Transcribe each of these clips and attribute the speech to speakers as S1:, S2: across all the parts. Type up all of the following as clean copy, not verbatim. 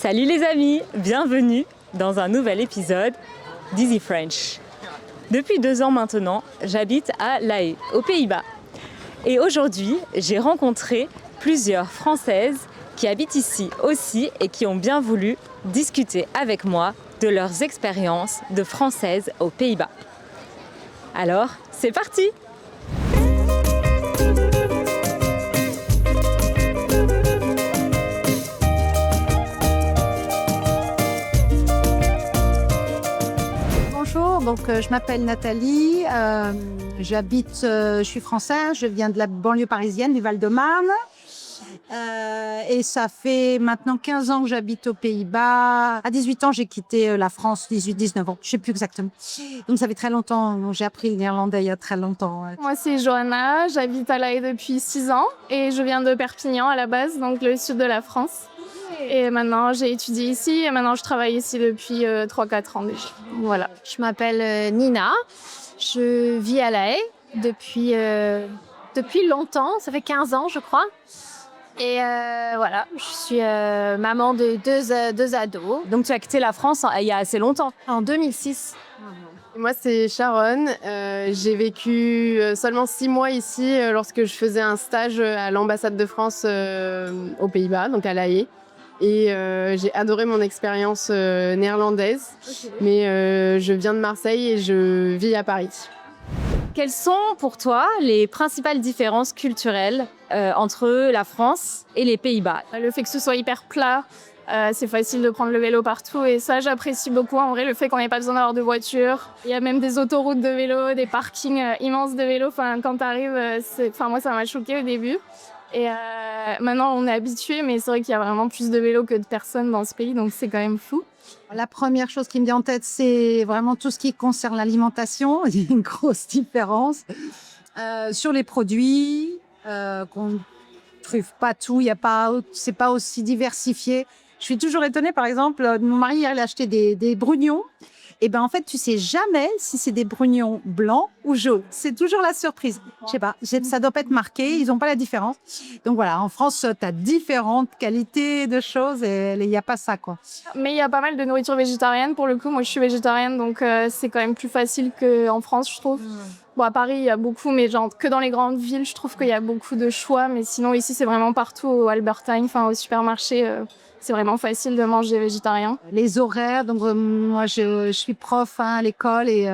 S1: Salut les amis, bienvenue dans un nouvel épisode d'Easy French. Depuis 2 ans maintenant, j'habite à La Haye, aux Pays-Bas. Et aujourd'hui, j'ai rencontré plusieurs Françaises qui habitent ici aussi et qui ont bien voulu discuter avec moi de leurs expériences de Françaises aux Pays-Bas. Alors, c'est parti!
S2: Bonjour, je m'appelle Nathalie, je suis française, je viens de la banlieue parisienne, du Val-de-Marne. Et ça fait maintenant 15 ans que j'habite aux Pays-Bas. À 18 ans, j'ai quitté la France, 18-19 ans, je ne sais plus exactement. Donc ça fait très longtemps, j'ai appris le néerlandais il y a très longtemps. Ouais.
S3: Moi, c'est Johanna, j'habite à La Haye depuis 6 ans et je viens de Perpignan à la base, donc le sud de la France. Et maintenant, j'ai étudié ici et maintenant, je travaille ici depuis 3-4 ans déjà. Voilà.
S4: Je m'appelle Nina, je vis à La Haye depuis longtemps, ça fait 15 ans je crois. Et voilà, je suis maman de deux ados.
S1: Donc tu as quitté la France il y a assez longtemps.
S4: En 2006.
S5: Moi, c'est Sharon. J'ai vécu seulement 6 mois ici lorsque je faisais un stage à l'ambassade de France aux Pays-Bas, donc à La Haye. Et j'ai adoré mon expérience néerlandaise. Mais je viens de Marseille et je vis à Paris.
S1: Quelles sont pour toi les principales différences culturelles entre la France et les Pays-Bas?
S3: Le fait que ce soit hyper plat, c'est facile de prendre le vélo partout et ça, j'apprécie beaucoup. En vrai, le fait qu'on n'ait pas besoin d'avoir de voiture. Il y a même des autoroutes de vélo, des parkings immenses de vélos. Enfin, quand tu arrives, moi, ça m'a choquée au début. Et maintenant, on est habitué, mais c'est vrai qu'il y a vraiment plus de vélos que de personnes dans ce pays, donc c'est quand même fou.
S2: La première chose qui me vient en tête, c'est vraiment tout ce qui concerne l'alimentation. Il y a une grosse différence sur les produits qu'on ne trouve pas tout. C'est pas aussi diversifié. Je suis toujours étonnée, par exemple, mon mari il a acheté des brugnons. Et ben en fait, tu sais jamais si c'est des brugnons blancs ou jaunes. C'est toujours la surprise. Je sais pas, ça doit pas être marqué. Ils ont pas la différence. Donc voilà, en France, tu as différentes qualités de choses et il n'y a pas ça, quoi.
S3: Mais il y a pas mal de nourriture végétarienne. Pour le coup, moi, je suis végétarienne, donc c'est quand même plus facile qu'en France, je trouve. Bon, à Paris, il y a beaucoup, mais genre que dans les grandes villes, je trouve qu'il y a beaucoup de choix. Mais sinon, ici, c'est vraiment partout au Albertine, enfin au supermarché. C'est vraiment facile de manger végétarien.
S2: Les horaires, donc moi je suis prof à l'école et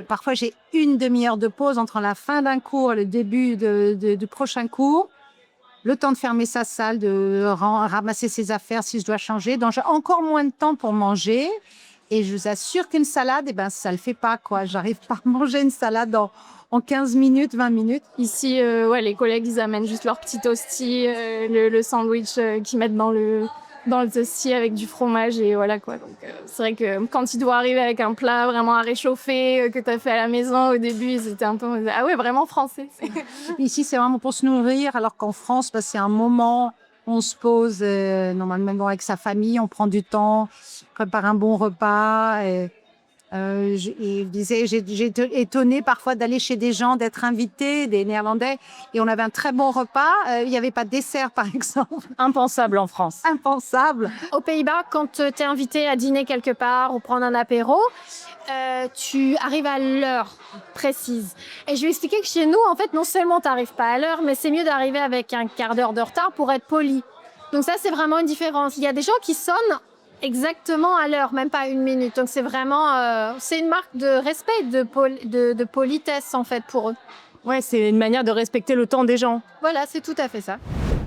S2: parfois j'ai une demi-heure de pause entre la fin d'un cours et le début du prochain cours. Le temps de fermer sa salle, de ramasser ses affaires si je dois changer. Donc j'ai encore moins de temps pour manger. Et je vous assure qu'une salade, ça le fait pas, quoi. J'arrive pas à manger une salade en 15 minutes, 20 minutes.
S3: Ici, les collègues, ils amènent juste leur petit toasty, le sandwich qu'ils mettent dans le toasty avec du fromage et voilà quoi. Donc c'est vrai que quand ils doivent arriver avec un plat vraiment à réchauffer que tu as fait à la maison au début, c'était un peu ah ouais, vraiment français.
S2: Ici, c'est vraiment pour se nourrir, alors qu'en France, c'est un moment, on se pose normalement avec sa famille, on prend du temps, prépare un bon repas. J'ai été étonnée parfois d'aller chez des gens, d'être invitée, des Néerlandais, et on avait un très bon repas. Il n'y avait pas de dessert, par exemple.
S1: Impensable en France.
S2: Impensable.
S4: Aux Pays-Bas, quand tu es invité à dîner quelque part ou prendre un apéro, tu arrives à l'heure précise. Et je vais expliquer que chez nous, en fait, non seulement tu n'arrives pas à l'heure, mais c'est mieux d'arriver avec un quart d'heure de retard pour être poli. Donc ça, c'est vraiment une différence. Il y a des gens qui sonnent exactement à l'heure, même pas 1 minute. Donc c'est vraiment, c'est une marque de respect, de politesse en fait pour eux.
S1: Ouais, c'est une manière de respecter le temps des gens.
S4: Voilà, c'est tout à fait ça.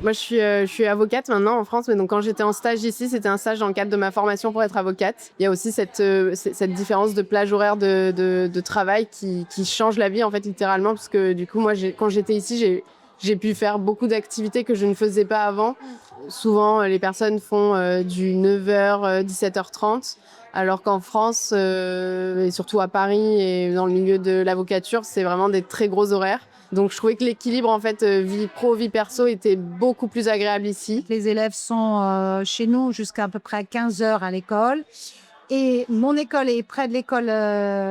S5: Moi, je suis avocate maintenant en France, mais donc quand j'étais en stage ici, c'était un stage dans le cadre de ma formation pour être avocate. Il y a aussi cette différence de plage horaire de travail qui change la vie en fait littéralement, parce que du coup, moi, quand j'étais ici, j'ai pu faire beaucoup d'activités que je ne faisais pas avant. Souvent, les personnes font du 9h, 17h30, alors qu'en France, et surtout à Paris et dans le milieu de l'avocature, c'est vraiment des très gros horaires. Donc, je trouvais que l'équilibre, en fait, vie pro, vie perso, était beaucoup plus agréable ici.
S2: Les élèves sont chez nous jusqu'à peu près 15h à l'école. Et mon école est près de l'école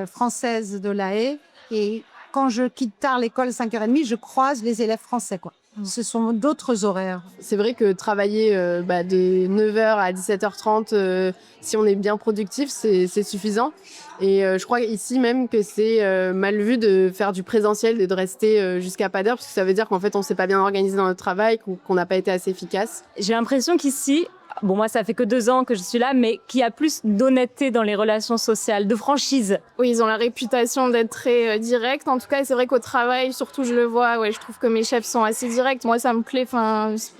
S2: française de La Haye. Et quand je quitte tard l'école 5h30, je croise les élèves français, quoi. Ce sont d'autres horaires.
S5: C'est vrai que travailler de 9h à 17h30, si on est bien productif, c'est suffisant. Et je crois ici même que c'est mal vu de faire du présentiel et de rester jusqu'à pas d'heure, parce que ça veut dire qu'en fait, on s'est pas bien organisé dans notre travail, qu'on n'a pas été assez efficace.
S1: J'ai l'impression qu'ici, bon, moi, ça fait que 2 ans que je suis là, mais qu'il y a plus d'honnêteté dans les relations sociales, de franchise.
S3: Oui, ils ont la réputation d'être très directs. En tout cas, c'est vrai qu'au travail, surtout, je le vois. Ouais, je trouve que mes chefs sont assez directs. Moi, ça me plaît.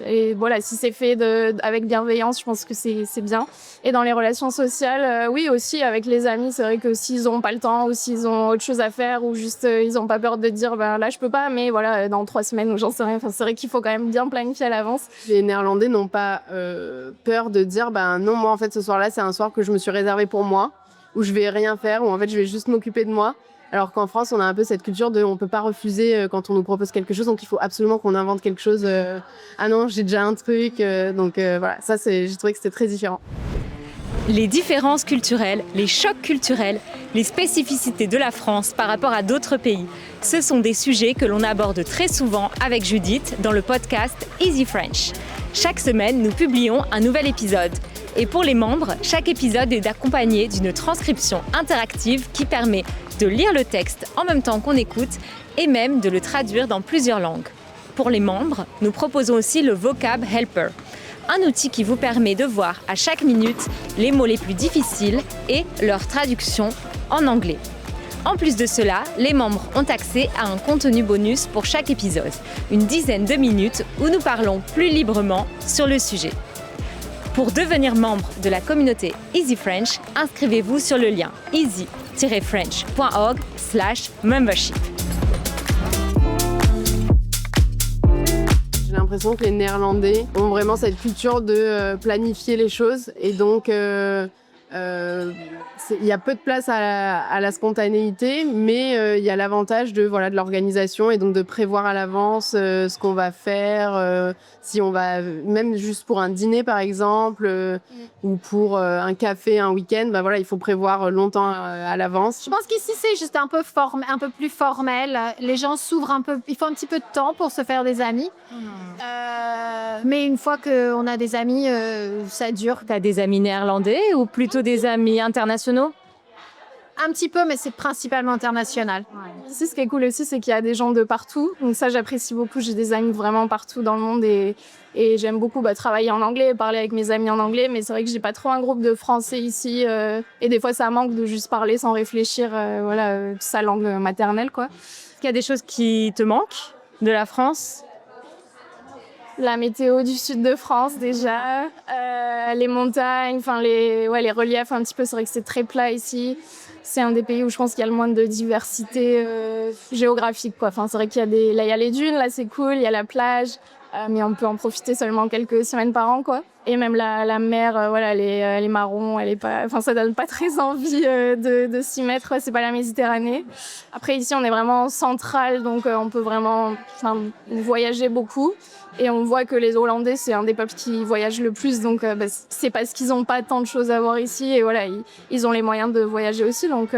S3: Et voilà, si c'est fait avec bienveillance, je pense que c'est bien. Et dans les relations sociales, oui, aussi avec les amis, c'est vrai que s'ils n'ont pas le temps ou s'ils ont autre chose à faire ou juste ils n'ont pas peur de dire, là, je peux pas, mais voilà, dans 3 semaines ou j'en sais rien. Enfin, c'est vrai qu'il faut quand même bien planifier à l'avance.
S5: Les Néerlandais n'ont pas peur de dire, non, moi, en fait, ce soir-là, c'est un soir que je me suis réservé pour moi, où je vais rien faire, où en fait, je vais juste m'occuper de moi. Alors qu'en France, on a un peu cette culture de on peut pas refuser quand on nous propose quelque chose, donc il faut absolument qu'on invente quelque chose. Ah non, j'ai déjà un truc. Voilà, ça, j'ai trouvé que c'était très différent.
S1: Les différences culturelles, les chocs culturels, les spécificités de la France par rapport à d'autres pays, ce sont des sujets que l'on aborde très souvent avec Judith dans le podcast Easy French. Chaque semaine, nous publions un nouvel épisode. Et pour les membres, chaque épisode est accompagné d'une transcription interactive qui permet de lire le texte en même temps qu'on écoute et même de le traduire dans plusieurs langues. Pour les membres, nous proposons aussi le Vocab Helper, un outil qui vous permet de voir à chaque minute les mots les plus difficiles et leur traduction en anglais. En plus de cela, les membres ont accès à un contenu bonus pour chaque épisode, une dizaine de minutes où nous parlons plus librement sur le sujet. Pour devenir membre de la communauté Easy French, inscrivez-vous sur le lien easy-french.org/membership.
S5: J'ai l'impression que les Néerlandais ont vraiment cette culture de planifier les choses et donc il y a peu de place à la spontanéité, mais il y a l'avantage de l'organisation et donc de prévoir à l'avance ce qu'on va faire, si on va même juste pour un dîner par exemple ou pour un café un week-end, il faut prévoir longtemps à l'avance.
S4: Je pense qu'ici c'est juste un peu plus formel. Les gens s'ouvrent un peu, il faut un petit peu de temps pour se faire des amis. Mais une fois qu'on a des amis, ça dure.
S1: T'as des amis néerlandais ou plutôt des amis internationaux ?
S4: Un petit peu, mais c'est principalement international.
S3: Ici, ce qui est cool aussi, c'est qu'il y a des gens de partout. Donc ça, j'apprécie beaucoup. J'ai des amis vraiment partout dans le monde et j'aime beaucoup travailler en anglais, parler avec mes amis en anglais. Mais c'est vrai que j'ai pas trop un groupe de Français ici. Et des fois, ça manque de juste parler sans réfléchir, sa langue maternelle, quoi.
S1: Est-ce qu'il y a des choses qui te manquent de la France ?
S3: La météo du sud de France déjà, les montagnes, les reliefs un petit peu. C'est vrai que c'est très plat ici. C'est un des pays où je pense qu'il y a le moins de diversité géographique, quoi. C'est vrai qu'il y a il y a les dunes, là c'est cool, il y a la plage, mais on peut en profiter seulement quelques semaines par an, quoi. Et même la mer, elle est marron, elle est pas, ça donne pas très envie de s'y mettre. C'est pas la Méditerranée. Après ici on est vraiment central, donc on peut vraiment voyager beaucoup. Et on voit que les Hollandais, c'est un des peuples qui voyagent le plus. Donc, c'est parce qu'ils n'ont pas tant de choses à voir ici. Et ils ont les moyens de voyager aussi. Donc,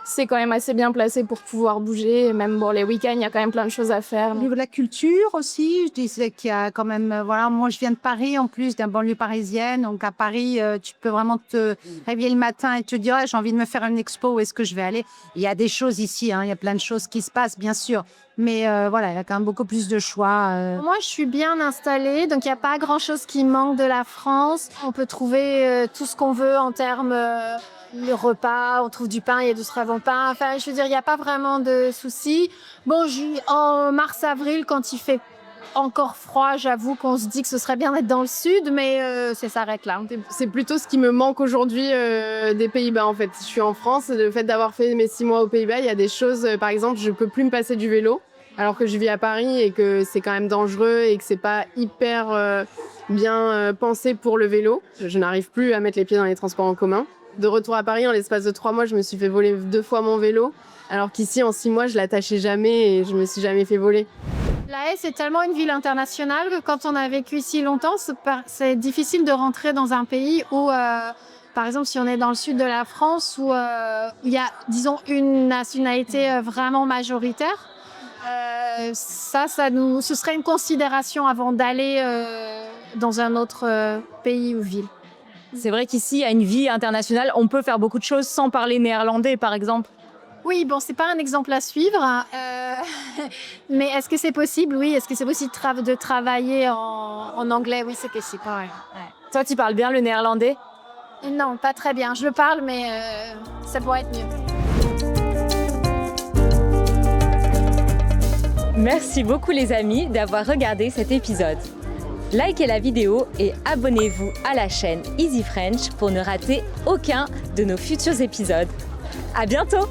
S3: c'est quand même assez bien placé pour pouvoir bouger. Et même les week-ends, il y a quand même plein de choses à faire.
S2: Au niveau de la culture aussi, je disais qu'il y a quand même... moi, je viens de Paris, en plus, d'un banlieue parisienne. Donc, à Paris, tu peux vraiment te réveiller le matin et te dire j'ai envie de me faire une expo, où est-ce que je vais aller ? Il y a des choses ici, il y a plein de choses qui se passent, bien sûr. Mais il y a quand même beaucoup plus de choix.
S4: Moi, je suis bien installée, donc il n'y a pas grand-chose qui manque de la France. On peut trouver tout ce qu'on veut en termes de repas. On trouve du pain, il y a du pain. Je veux dire, il n'y a pas vraiment de soucis. Bon, en mars-avril, quand il fait encore froid, j'avoue qu'on se dit que ce serait bien d'être dans le sud, mais ça s'arrête là.
S5: C'est plutôt ce qui me manque aujourd'hui des Pays-Bas, en fait. Je suis en France, le fait d'avoir fait mes 6 mois aux Pays-Bas, il y a des choses, par exemple, je peux plus me passer du vélo, alors que je vis à Paris et que c'est quand même dangereux et que c'est pas hyper bien pensé pour le vélo. Je n'arrive plus à mettre les pieds dans les transports en commun. De retour à Paris, en l'espace de 3 mois, je me suis fait voler 2 fois mon vélo, alors qu'ici, en 6 mois, je l'attachais jamais et je me suis jamais fait voler.
S4: La Haye, c'est tellement une ville internationale que quand on a vécu si longtemps, c'est difficile de rentrer dans un pays où, par exemple, si on est dans le sud de la France, où il y a, disons, une nationalité vraiment majoritaire, Ce serait une considération avant d'aller dans un autre pays ou ville.
S1: C'est vrai qu'ici, à une vie internationale, on peut faire beaucoup de choses sans parler néerlandais, par exemple.
S4: Oui, bon, c'est pas un exemple à suivre, hein. Mais est-ce que c'est possible? Oui. Est-ce que c'est possible de travailler en anglais? Oui, c'est possible. Ouais.
S1: Toi, tu parles bien le néerlandais?
S4: Non, pas très bien. Je le parle, mais ça pourrait être mieux.
S1: Merci beaucoup les amis d'avoir regardé cet épisode. Likez la vidéo et abonnez-vous à la chaîne Easy French pour ne rater aucun de nos futurs épisodes. À bientôt!